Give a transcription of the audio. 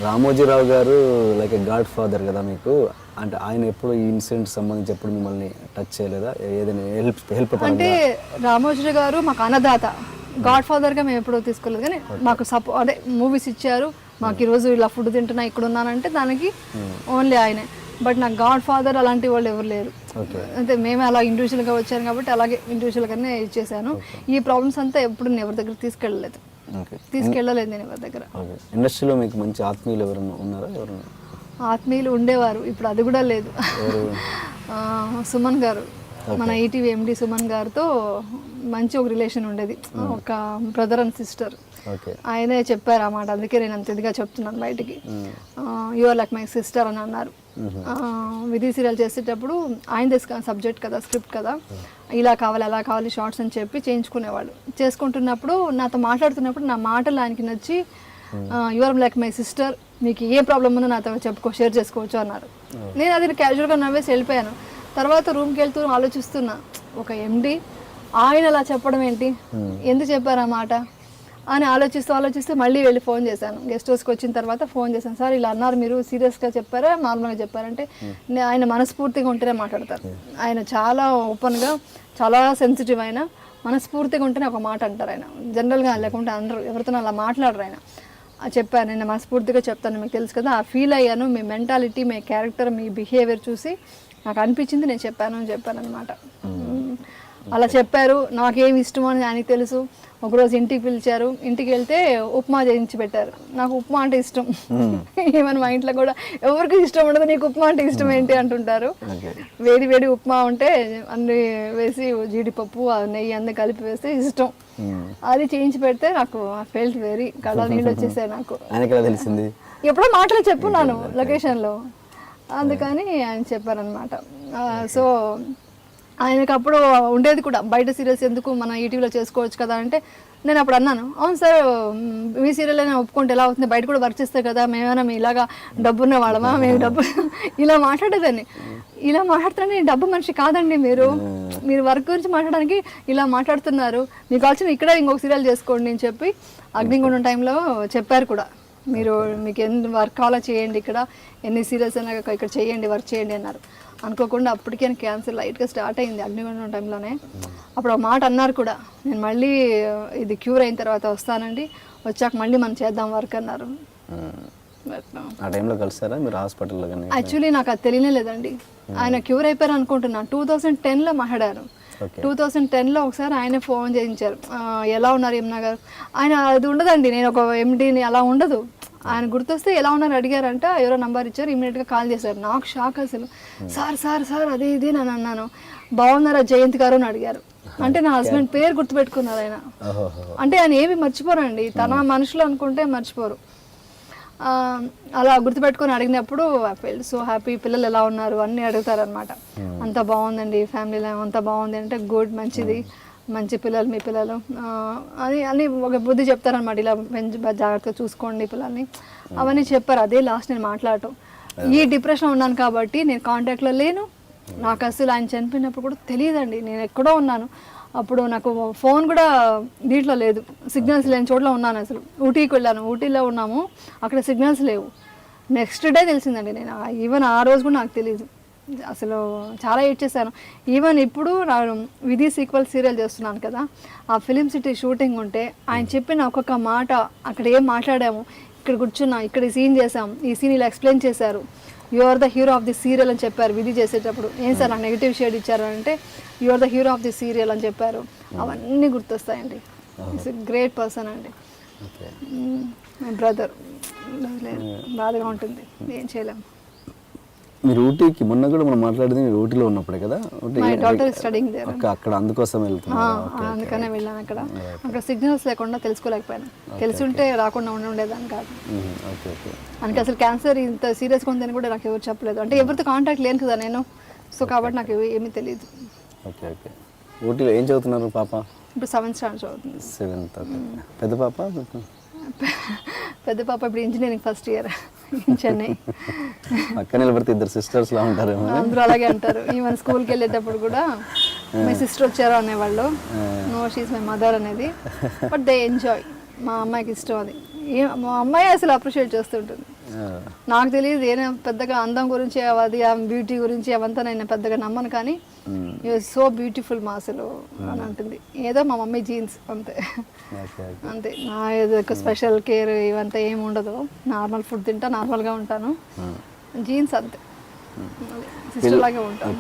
రామోజీరావు గారు like God father కదా మీకు, అంటే ఆయన ఎప్పుడు ఈ ఇన్సిడెంట్ సంబంధించి ఎప్పుడు మిమ్మల్ని టచ్ చేయలేదా? ఏదైనా హెల్ప్ అంటే రామోజీరావు గారు మాకు అన్నదాత, గాడ్ ఫాదర్గా మేము ఎప్పుడూ తీసుకోలేదు, కానీ మాకు అదే మూవీస్ ఇచ్చారు, మాకు ఈరోజు ఇలా ఫుడ్ తింటున్నా ఇక్కడ ఉన్నానంటే దానికి ఓన్లీ ఆయనే. బట్ నాకు గాడ్ ఫాదర్ అలాంటి వాళ్ళు ఎవరు లేరు. అంటే మేమే అలా ఇండివిజువల్గా వచ్చాను కాబట్టి అలాగే ఇండివిజువల్గానే ఇచ్చేసాను. ఈ ప్రాబ్లమ్స్ అంతా ఎప్పుడు నేను ఎవరి దగ్గర తీసుకెళ్ళలేదు నేను ఎవరి దగ్గర. ఇండస్ట్రీలో మీకు మంచి ఆత్మీయులు ఎవరైనా ఉన్నారా? ఎవరైనా ఆత్మీయులు ఉండేవారు, ఇప్పుడు అది కూడా లేదు. సుమన్ గారు, మన ఈటీవీ ఎండి సుమన్ గారితో మంచి ఒక రిలేషన్ ఉండేది, ఒక బ్రదర్ అండ్ సిస్టర్. ఆయనే చెప్పారు అన్నమాట, అందుకే నేను అంత ఇదిగా చెప్తున్నాను బయటికి. You are like my sister అని అన్నారు. విధి సీరియల్ చేసేటప్పుడు ఆయన సబ్జెక్ట్ కదా, స్క్రిప్ట్ కదా, ఇలా కావాలి అలా కావాలి షార్ట్స్ అని చెప్పి చేయించుకునేవాళ్ళు. చేసుకుంటున్నప్పుడు నాతో మాట్లాడుతున్నప్పుడు నా మాటలు ఆయనకి నచ్చి you are like my sister, మీకు ఏ ప్రాబ్లం ఉందో నాతో షేర్ చేసుకోవచ్చు అన్నారు. నేను అది క్యాజువల్గా నవ్వేసి వెళ్ళిపోయాను. తర్వాత రూమ్కి వెళ్తూ ఆలోచిస్తున్నా, ఒక ఎండి ఆయన అలా చెప్పడం ఏంటి, ఎందుకు చెప్పారు ఆ మాట అని ఆలోచిస్తూ మళ్ళీ వెళ్ళి ఫోన్ చేశాను. గెస్ట్ హౌస్కి వచ్చిన తర్వాత ఫోన్ చేశాను, సార్ ఇలా అన్నారు, మీరు సీరియస్గా చెప్పారా నార్మల్గా చెప్పారంటే, ఆయన మనస్ఫూర్తిగా ఉంటేనే మాట్లాడతారు. ఆయన చాలా ఓపెన్గా, చాలా సెన్సిటివ్, అయినా మనస్ఫూర్తిగా ఉంటేనే ఒక మాట అంటారు ఆయన. జనరల్గా లేకుంటే అందరూ ఎవరితో అలా మాట్లాడరు ఆయన. చెప్పాను, నేను మనస్ఫూర్తిగా చెప్తాను, మీకు తెలుసు కదా, ఆ ఫీల్ అయ్యాను, మీ మెంటాలిటీ, మీ క్యారెక్టర్, మీ బిహేవియర్ చూసి నాకు అనిపించింది, నేను చెప్పాను అనమాట. అలా చెప్పారు. నాకేమి ఇష్టమో అని ఆయనకి తెలుసు. ఒకరోజు ఇంటికి పిలిచారు, ఇంటికి వెళ్తే ఉప్మా చేయించి పెట్టారు. నాకు ఉప్మా అంటే ఇష్టం. ఏమన్నా మా ఇంట్లో కూడా ఎవరికి ఇష్టం ఉండదు, నీకు ఉప్మా అంటే ఇష్టం ఏంటి అంటుంటారు. వేడి వేడి ఉప్మా ఉంటే అన్ని వేసి జీడిపప్పు నెయ్యి అన్నీ కలిపి వేస్తే ఇష్టం. అది చేయించి పెడితే నాకు ఫెల్ట్ వెరీ కళ్ళ నీళ్ళు వచ్చేసాయి నాకు. తెలిసింది ఎప్పుడో మాటలు చెప్పున్నాను లొకేషన్లో, అందుకని ఆయన చెప్పారనమాట. సో ఆయనకు అప్పుడు ఉండేది కూడా, బయట సీరియల్స్ ఎందుకు మన ఈటీవీలో చేసుకోవచ్చు కదా అంటే, నేను అప్పుడు అన్నాను, అవును సార్ మీ సీరియల్ అయినా ఒప్పుకుంటే ఎలా అవుతుంది, బయట కూడా వర్క్ చేస్తే కదా, మేమైనా మీ ఇలాగా డబ్బున్న వాళ్ళమా, మేము డబ్బు ఇలా మాట్లాడేదాన్ని. ఇలా మాట్లాడుతున్నాను, నేను డబ్బు మనిషి కాదండి, మీరు వర్క్ గురించి మాట్లాడడానికి ఇలా మాట్లాడుతున్నారు, మీకు కావాల్సిన ఇక్కడే ఇంకొక సీరియల్ చేసుకోండి అని చెప్పి అగ్నిగుండం టైంలో చెప్పారు కూడా. మీకు ఎన్ని వర్క్ కావాలో చేయండి, ఇక్కడ ఎన్ని సీరియల్స్ అయినా ఇక్కడ చేయండి, వర్క్ చేయండి అన్నారు. అనుకోకుండా అప్పటికే క్యాన్సర్ లైట్గా స్టార్ట్ అయింది అగ్నిగుండం టైంలోనే. అప్పుడు ఒక మాట అన్నారు కూడా, నేను మళ్ళీ ఇది క్యూర్ అయిన తర్వాత వస్తానండి, వచ్చాక మళ్ళీ మనం చేద్దాం వర్క్ అన్నారు. ఆ టైంలో కలిసారా మీరు హాస్పిటల్లో? యాక్చువల్లీ నాకు అది తెలియనే లేదండి. ఆయన క్యూర్ అయిపోయారు అనుకుంటున్నాను. 2010లో మాట్లాడారు. 2010లో ఒకసారి ఆయన ఫోన్ చేయించారు, ఎలా ఉన్నారు యమునా గారు. ఆయన అది ఉండదండి, నేను ఒక ఎండీని అలా ఉండదు. ఆయన గుర్తొస్తే ఎలా ఉన్నారు అడిగారంట, ఎవరో నంబర్ ఇచ్చారు, ఇమీడియట్గా కాల్ చేశారు. నాకు షాక్ అసలు. సార్ అదే ఇది నేను అన్నాను. బాగున్నారా జయంత్ గారు అని అడిగారు. అంటే నా హస్బెండ్ పేరు గుర్తుపెట్టుకున్నారు ఆయన. అంటే ఆయన ఏమి మర్చిపోరండి, తన మనుషులు అనుకుంటే మర్చిపోరు. అలా గుర్తుపెట్టుకొని అడిగినప్పుడు ఐ ఫెల్ట్ సో హ్యాపీ. పిల్లలు ఎలా ఉన్నారు అన్నీ అడుగుతారనమాట. అంత బాగుందండి, ఫ్యామిలీలో అంత బాగుంది అంటే గుడ్, మంచిది, మంచి పిల్లలు మీ పిల్లలు అని ఒక బుద్ధి చెప్తారనమాట. ఇలా జాగ్రత్తగా చూసుకోండి పిల్లల్ని, అవన్నీ చెప్పారు. అదే లాస్ట్ నేను మాట్లాడటం. ఈ డిప్రెషన్ ఉన్నాను కాబట్టి నేను కాంటాక్ట్లో లేను. నాకు అసలు ఆయన చనిపోయినప్పుడు కూడా తెలియదండి, నేను ఎక్కడో ఉన్నాను. అప్పుడు నాకు ఫోన్ కూడా దీంట్లో లేదు, సిగ్నల్స్ లేని చోట్ల ఉన్నాను. అసలు ఊటీకి వెళ్ళాను, ఊటీలో ఉన్నాము, అక్కడ సిగ్నల్స్ లేవు. నెక్స్ట్ డే తెలిసిందండి. నేను ఈవెన్ ఆ రోజు కూడా నాకు తెలియదు. అసలు చాలా ఏడ్ చేశాను. ఈవెన్ ఇప్పుడు నేను విధి సీక్వెల్ సీరియల్ చేస్తున్నాను కదా, ఆ ఫిలిం సిటీ షూటింగ్ ఉంటే ఆయన చెప్పిన ఒక్కొక్క మాట, అక్కడ ఏం మాట్లాడాము, ఇక్కడ కూర్చున్నా, ఇక్కడ ఈ సీన్ చేసాం, ఈ సీన్ ఇలా ఎక్స్ప్లెయిన్ చేశారు, you are the hero of the serial అని చెప్పారు విధి చేసేటప్పుడు. ఏం సార్ నాకు నెగిటివ్ షేడ్ ఇచ్చారు అంటే, you are the hero of the serial అని చెప్పారు. అవన్నీ గుర్తొస్తాయండి. ఇట్స్ ఎ గ్రేట్ పర్సన్ అండి, మై బ్రదర్. బాధగా ఉంటుంది, ఏం చేయలేము. మీరు ఊటీకి మొన్న కూడా మనం మాట్లాడింది మీరు ఊటీలో ఉన్నప్పుడే కదా? My daughter is studying there. అక్కడ అందుకోసం వెళ్తున్నారు? అందుకనే వెళ్ళాను. అక్కడ సిగ్నల్స్ లేకుండా తెలుసుకోలేకపోయాను. తెలిసి ఉంటే రాకుండా ఉండేదాన్ని కాదు. అందుకే అసలు క్యాన్సర్ ఇంత సీరియస్గా ఉందని కూడా నాకు ఎవరు చెప్పలేదు. అంటే ఎవరితో కాంటాక్ట్ లేను కదా నేను, సో కాబట్టి నాకు ఏమీ తెలియదు. Okay okay. ఊటీలో ఏం చదువుతున్నారు పాప? ఇప్పుడు 7th స్టాండర్డ్ చదువుతుంది. 7th. పెద్ద పాప? పెద్ద పాప ఇప్పుడు ఇంజనీరింగ్ ఫస్ట్ ఇయర్ చెన్నై. పక్కన నిలబడితే ఇద్దరు సిస్టర్స్ లా ఉంటారు, అందరూ అలాగే అంటారు. ఈవెన్ స్కూల్కి వెళ్ళేటప్పుడు కూడా మై సిస్టర్ వచ్చారు అనేవాళ్ళు. నో షీస్ మై మదర్ అనేది. But they enjoy. మా అమ్మాయికి ఇష్టం అది. మా అమ్మాయి అసలు అప్రిషియేట్ చేస్తుంటుంది. నాకు తెలియదు నేను పెద్దగా అందం గురించి అది బ్యూటీ గురించి అవంతా నేను పెద్దగా నమ్మను, కానీ యూఆర్ సో బ్యూటిఫుల్ మా అసలు అని అంటుంది. ఏదో మా మమ్మీ జీన్స్ అంతే అంతే. నా ఏదో స్పెషల్ కేర్ ఇవంతా ఏమి ఉండదు. నార్మల్ ఫుడ్ తింటా, నార్మల్గా ఉంటాను. జీన్స్ అంతే, సిస్టర్ లాగే ఉంటాను.